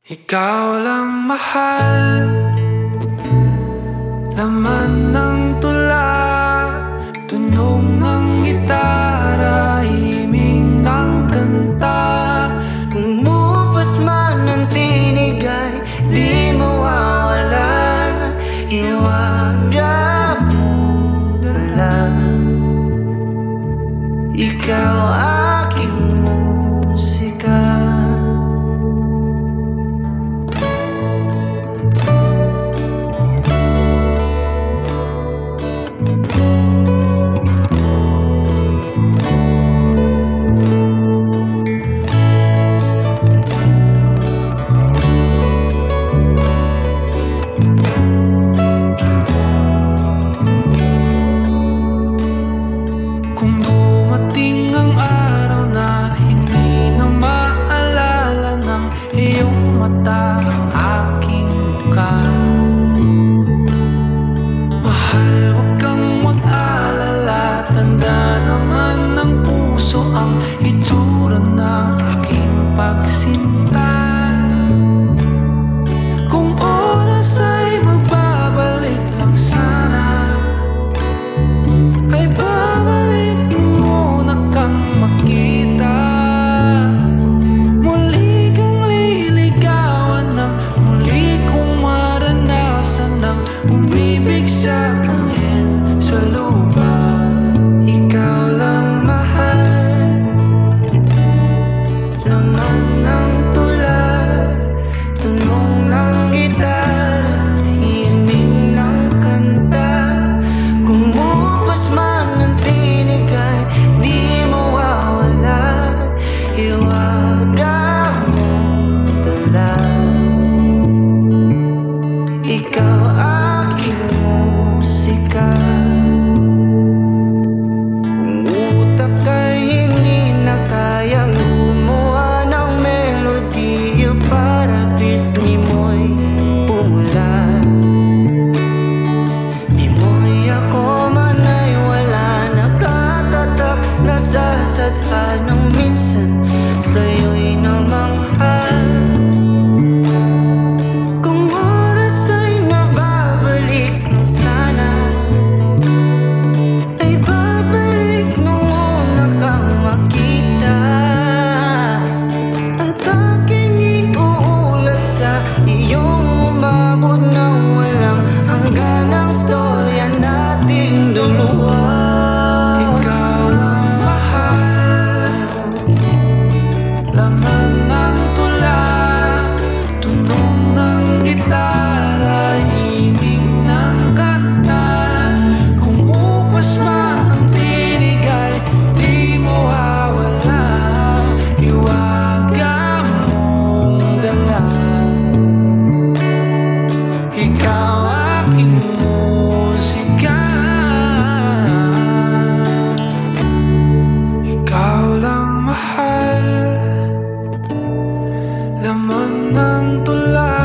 Ikaw lang mahal, laman ng tula, tunog ng gitara, himig ng kanta. Kumupas man ang tinig ay di mawawala, iwaga mo dala. Ikaw aking musika. Kung dumating ang araw na hindi na maalala ng iyong mata ang aking mukha, mahal, huwag kang mag-alala, tanda naman ng puso ang itsura ng aking pagsinta. Kung oras ay magbabalik lang sana, ay babalik muna kang makita. Muli kang liligawan ng muli kong maranasan ng umibig sa anghel sa lupa. Ikaw lang mahal, laman ng tula, tunog ng gitara, himig ng kanta. Kumupas man ang tinig ay di mawawala, iwaga mo dala. Ikaw aking musika. Kung utak ay hindi na kayang gumawa ng melodiya para pisngi mo'y pumula, di mo'y ako man ay wala nakatatak na sa tadhanang minsan sa'yo'y namangha. Kung oras ay nababalik na sana, ay babalik nung una kang makita, at aking iuulat sa iyong umabot ng walang hanggan ang storya nating dalawa. Ikaw lang mahal, laman ng tula, tunog ng gitara, himig ng kanta. Kumupas man ang tinig ay di mawawala, iwaga mong dala. Ikaw aking musika. Ikaw lang mahal, laman ng tula,